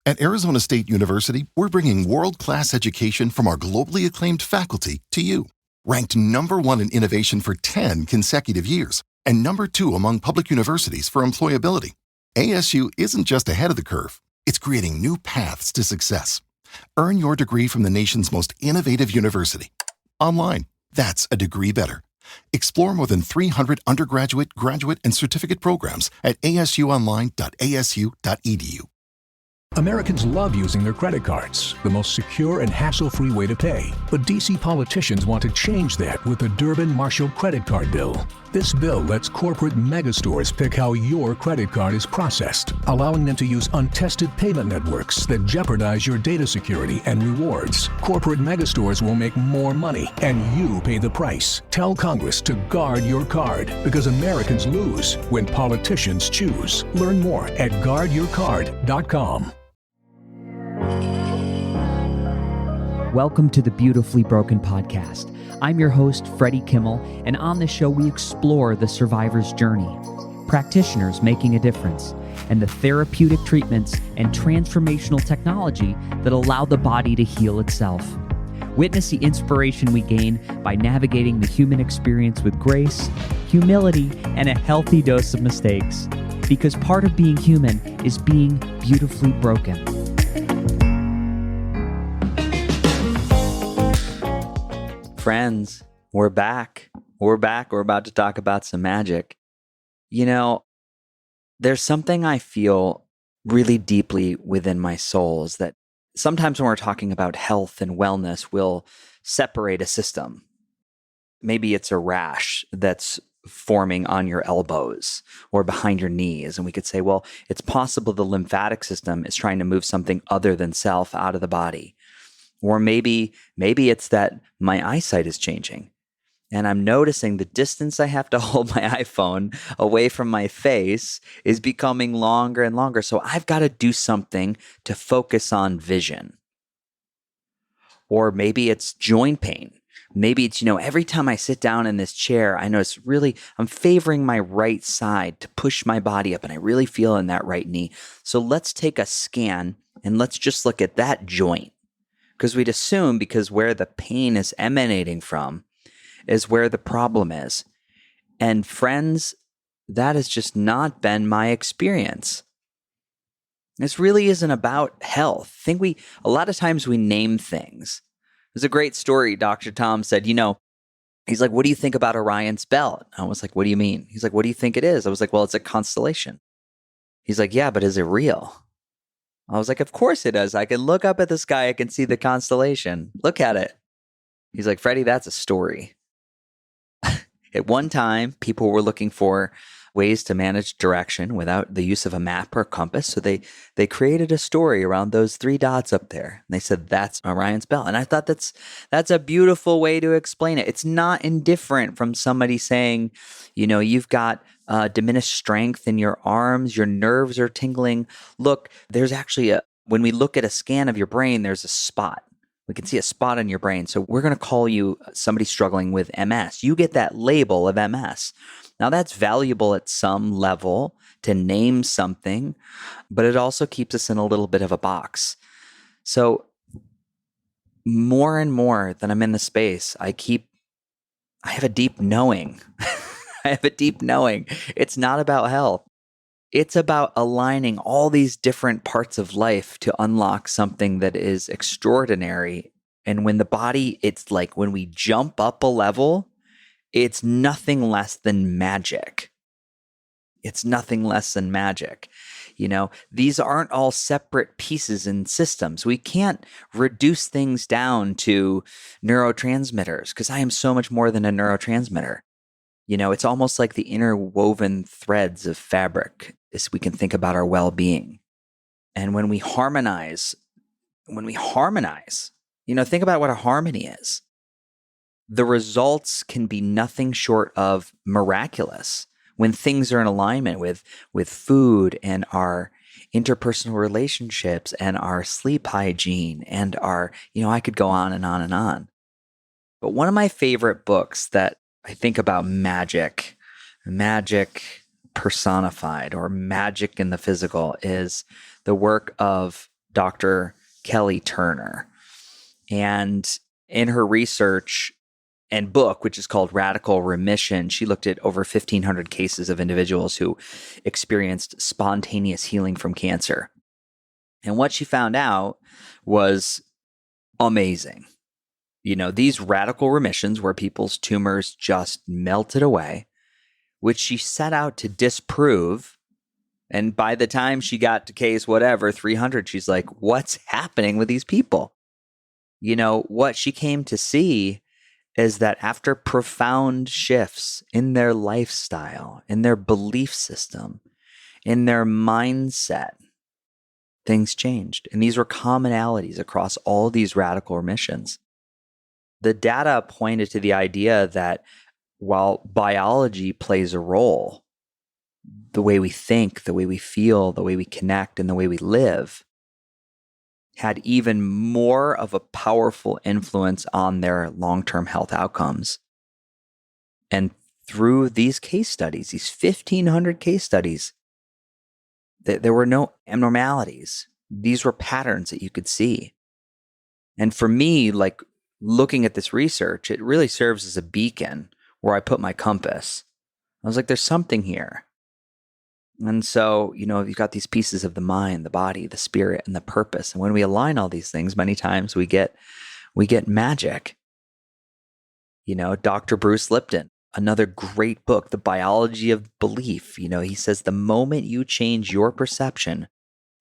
At Arizona State University, we're bringing world-class education from our globally acclaimed faculty to you. Ranked #1 in innovation for 10 consecutive years and #2 among public universities for employability, ASU isn't just ahead of the curve, it's creating new paths to success. Earn your degree from the nation's most innovative university. Online, that's a degree better. Explore more than 300 undergraduate, graduate, and certificate programs at asuonline.asu.edu. Americans love using their credit cards, the most secure and hassle-free way to pay. But D.C. politicians want to change that with the Durbin-Marshall credit card bill. This bill lets corporate megastores pick how your credit card is processed, allowing them to use untested payment networks that jeopardize your data security and rewards. Corporate megastores will make more money, and you pay the price. Tell Congress to guard your card, because Americans lose when politicians choose. Learn more at guardyourcard.com. Welcome to the Beautifully Broken podcast. I'm your host, Freddie Kimmel, and on this show we explore the survivor's journey, practitioners making a difference, and the therapeutic treatments and transformational technology that allow the body to heal itself. Witness the inspiration we gain by navigating the human experience with grace, humility, and a healthy dose of mistakes. Because part of being human is being beautifully broken. Friends, we're back. We're about to talk about some magic. You know, there's something I feel really deeply within my soul is that sometimes when we're talking about health and wellness, we'll separate a system. Maybe it's a rash that's forming on your elbows or behind your knees. And we could say, well, it's possible the lymphatic system is trying to move something other than self out of the body. Or maybe it's that my eyesight is changing and I'm noticing the distance I have to hold my iPhone away from my face is becoming longer and longer. So I've got to do something to focus on vision. Or maybe it's joint pain. Maybe it's, every time I sit down in this chair, I know I'm favoring my right side to push my body up and I really feel in that right knee. So let's take a scan and let's just look at that joint. Because we'd assume because where the pain is emanating from is where the problem is. And friends, that has just not been my experience. This really isn't about health. A lot of times we name things. There's a great story. Dr. Tom said, he's like, what do you think about Orion's belt? I was like, what do you mean? He's like, what do you think it is? I was like, well, it's a constellation. He's like, yeah, but is it real? I was like, of course it is. I can look up at the sky. I can see the constellation. Look at it. He's like, Freddie, that's a story. At one time, people were looking for ways to manage direction without the use of a map or compass. So they created a story around those 3 dots up there. And they said, that's Orion's belt. And I thought that's a beautiful way to explain it. It's not indifferent from somebody saying, you've got diminished strength in your arms, your nerves are tingling. Look, there's actually when we look at a scan of your brain, there's a spot. We can see a spot on your brain. So we're going to call you somebody struggling with MS. You get that label of MS. Now that's valuable at some level to name something, but it also keeps us in a little bit of a box. So more and more that I'm in the space, I have a deep knowing. I have a deep knowing. It's not about health. It's about aligning all these different parts of life to unlock something that is extraordinary. And when the body, it's like when we jump up a level, it's nothing less than magic. It's nothing less than magic. These aren't all separate pieces and systems. We can't reduce things down to neurotransmitters because I am so much more than a neurotransmitter. It's almost like the interwoven threads of fabric as we can think about our well-being. And when we harmonize, think about what a harmony is. The results can be nothing short of miraculous when things are in alignment with food and our interpersonal relationships and our sleep hygiene and our, I could go on and on and on. But one of my favorite books that I think about magic personified or magic in the physical is the work of Dr. Kelly Turner. And in her research and book, which is called Radical Remission, she looked at over 1,500 cases of individuals who experienced spontaneous healing from cancer. And what she found out was amazing. These radical remissions where people's tumors just melted away, which she set out to disprove. And by the time she got to case 300, she's like, what's happening with these people? What she came to see is that after profound shifts in their lifestyle, in their belief system, in their mindset, things changed. And these were commonalities across all these radical remissions. The data pointed to the idea that while biology plays a role, the way we think, the way we feel, the way we connect, and the way we live had even more of a powerful influence on their long-term health outcomes. And through these case studies, these 1,500 case studies, there were no abnormalities. These were patterns that you could see. And for me, like looking at this research, it really serves as a beacon where I put my compass. I was like, there's something here. And so, you've got these pieces of the mind, the body, the spirit, and the purpose. And when we align all these things, many times we get magic. Dr. Bruce Lipton, another great book, The Biology of Belief. He says the moment you change your perception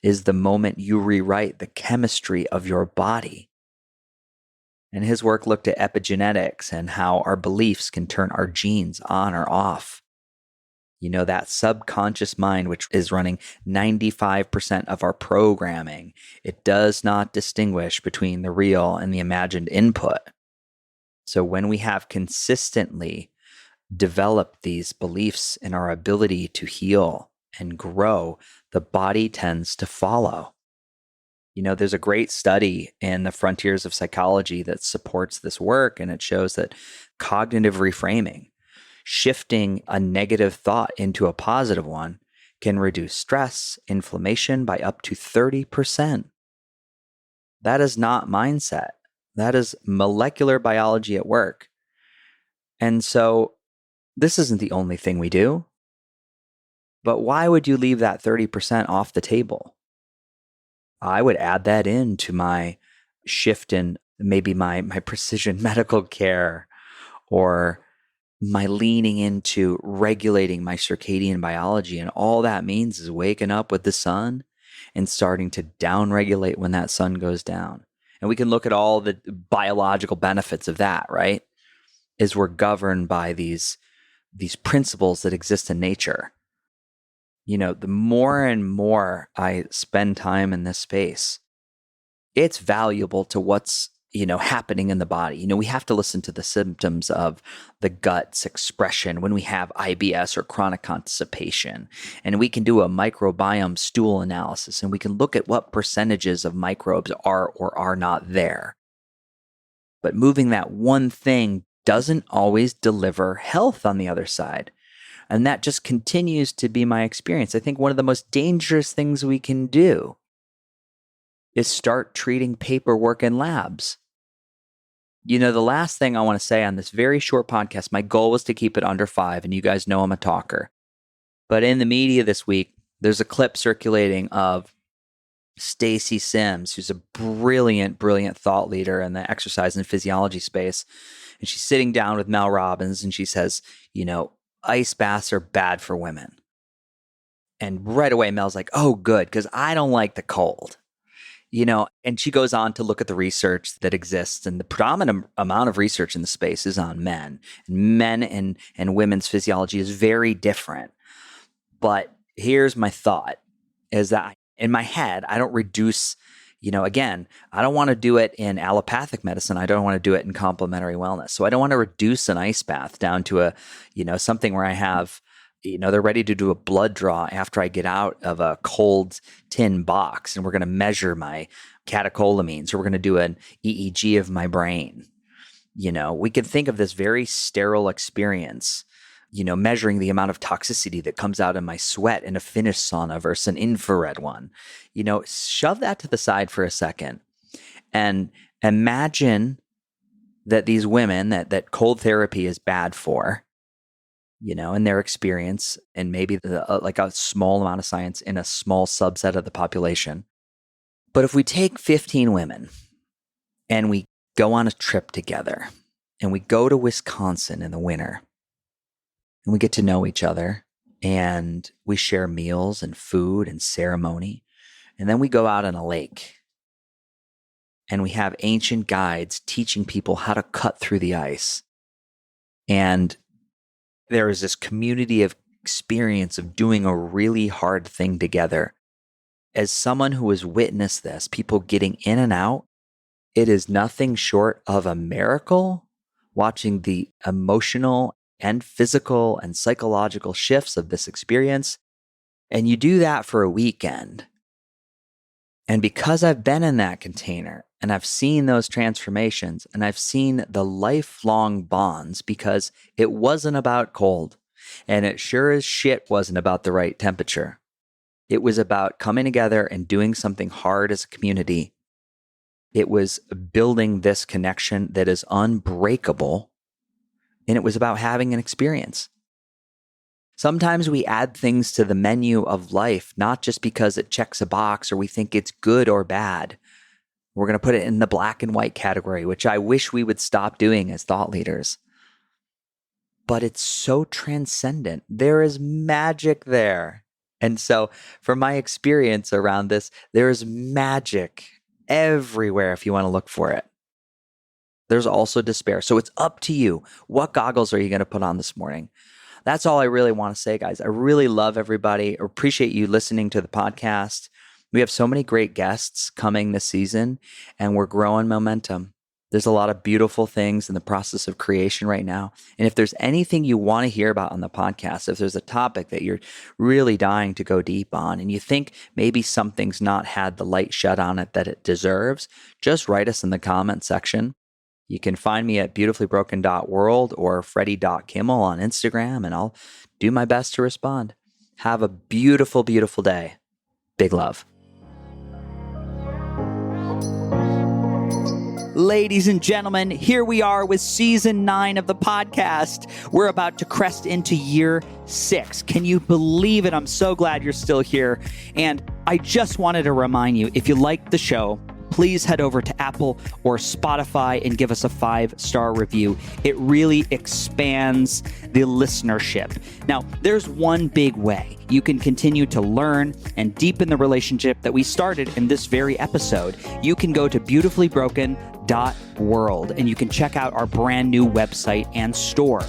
is the moment you rewrite the chemistry of your body. And his work looked at epigenetics and how our beliefs can turn our genes on or off. That subconscious mind, which is running 95% of our programming, it does not distinguish between the real and the imagined input. So when we have consistently developed these beliefs in our ability to heal and grow, the body tends to follow. There's a great study in the Frontiers of Psychology that supports this work, and it shows that cognitive reframing, shifting a negative thought into a positive one, can reduce stress, inflammation by up to 30%. That is not mindset. That is molecular biology at work. And so this isn't the only thing we do. But why would you leave that 30% off the table? I would add that into my shift in maybe my precision medical care, or my leaning into regulating my circadian biology. And all that means is waking up with the sun and starting to downregulate when that sun goes down. And we can look at all the biological benefits of that, right? Is we're governed by these principles that exist in nature. The more and more I spend time in this space, it's valuable to what's, happening in the body. We have to listen to the symptoms of the gut's expression when we have IBS or chronic constipation. And we can do a microbiome stool analysis, and we can look at what percentages of microbes are or are not there. But moving that one thing doesn't always deliver health on the other side. And that just continues to be my experience. I think one of the most dangerous things we can do is start treating paperwork in labs. The last thing I want to say on this very short podcast, my goal was to keep it under 5, and you guys know I'm a talker. But in the media this week, there's a clip circulating of Stacy Sims, who's a brilliant, brilliant thought leader in the exercise and physiology space. And she's sitting down with Mel Robbins, and she says, ice baths are bad for women. And right away, Mel's like, oh, good, because I don't like the cold. And she goes on to look at the research that exists. And the predominant amount of research in the space is on men. And men and women's physiology is very different. But here's my thought, is that in my head, I don't reduce, again, I don't want to do it in allopathic medicine. I don't want to do it in complementary wellness. So I don't want to reduce an ice bath down to something where I have, they're ready to do a blood draw after I get out of a cold tin box, and we're going to measure my catecholamines, or we're going to do an EEG of my brain. We can think of this very sterile experience measuring the amount of toxicity that comes out in my sweat in a Finnish sauna versus an infrared one. Shove that to the side for a second and imagine that these women that cold therapy is bad for, in their experience, and maybe like a small amount of science in a small subset of the population. But if we take 15 women and we go on a trip together and we go to Wisconsin in the winter and we get to know each other and we share meals and food and ceremony, and then we go out on a lake and we have ancient guides teaching people how to cut through the ice. And there is this community of experience of doing a really hard thing together. As someone who has witnessed this, people getting in and out, it is nothing short of a miracle watching the emotional and physical and psychological shifts of this experience. And you do that for a weekend. And because I've been in that container and I've seen those transformations and I've seen the lifelong bonds, because it wasn't about cold and it sure as shit wasn't about the right temperature. It was about coming together and doing something hard as a community. It was building this connection that is unbreakable, and it was about having an experience. Sometimes we add things to the menu of life, not just because it checks a box or we think it's good or bad. We're going to put it in the black and white category, which I wish we would stop doing as thought leaders. But it's so transcendent. There is magic there. And so from my experience around this, there is magic everywhere if you want to look for it. There's also despair. So it's up to you. What goggles are you going to put on this morning? That's all I really want to say, guys. I really love everybody. I appreciate you listening to the podcast. We have so many great guests coming this season, and we're growing momentum. There's a lot of beautiful things in the process of creation right now. And if there's anything you want to hear about on the podcast, if there's a topic that you're really dying to go deep on and you think maybe something's not had the light shed on it that it deserves, just write us in the comment section. You can find me at beautifully.broken.world or freddie.kimmel on Instagram, and I'll do my best to respond. Have a beautiful, beautiful day. Big love. Ladies and gentlemen, here we are with season 9 of the podcast. We're about to crest into year 6. Can you believe it? I'm so glad you're still here. And I just wanted to remind you, if you liked the show, please head over to Apple or Spotify and give us a 5-star review. It really expands the listenership. Now, there's one big way you can continue to learn and deepen the relationship that we started in this very episode. You can go to beautifully.broken.world and you can check out our brand new website and store.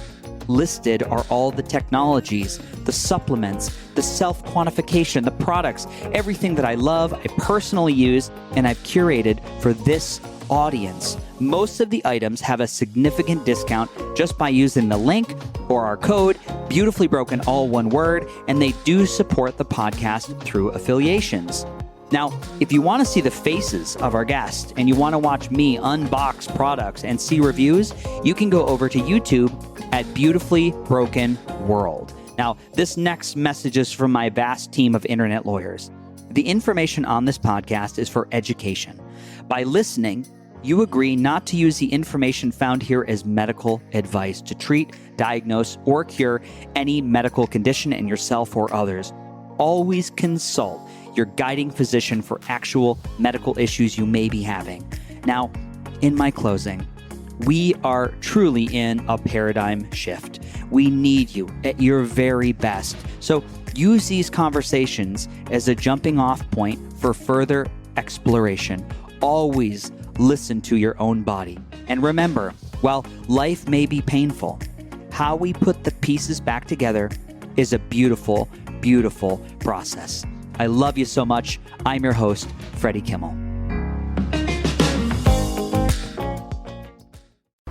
Listed are all the technologies, the supplements, the self-quantification, the products, everything that I love, I personally use, and I've curated for this audience. Most of the items have a significant discount just by using the link or our code, Beautifully Broken, all one word, and they do support the podcast through affiliations. Now, if you want to see the faces of our guests and you want to watch me unbox products and see reviews, you can go over to YouTube at Beautifully Broken World. Now, this next message is from my vast team of internet lawyers. The information on this podcast is for education. By listening, you agree not to use the information found here as medical advice to treat, diagnose, or cure any medical condition in yourself or others. Always consult your guiding physician for actual medical issues you may be having. Now, in my closing, we are truly in a paradigm shift. We need you at your very best. So use these conversations as a jumping off point for further exploration. Always listen to your own body. And remember, while life may be painful, how we put the pieces back together is a beautiful, beautiful process. I love you so much. I'm your host, Freddie Kimmel.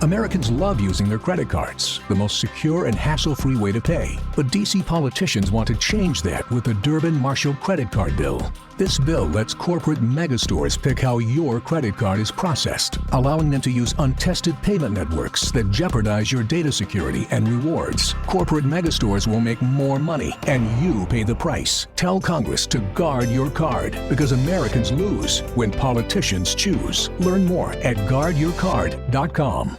Americans love using their credit cards, the most secure and hassle-free way to pay. But DC politicians want to change that with the Durbin-Marshall credit card bill. This bill lets corporate megastores pick how your credit card is processed, allowing them to use untested payment networks that jeopardize your data security and rewards. Corporate megastores will make more money, and you pay the price. Tell Congress to guard your card, because Americans lose when politicians choose. Learn more at guardyourcard.com.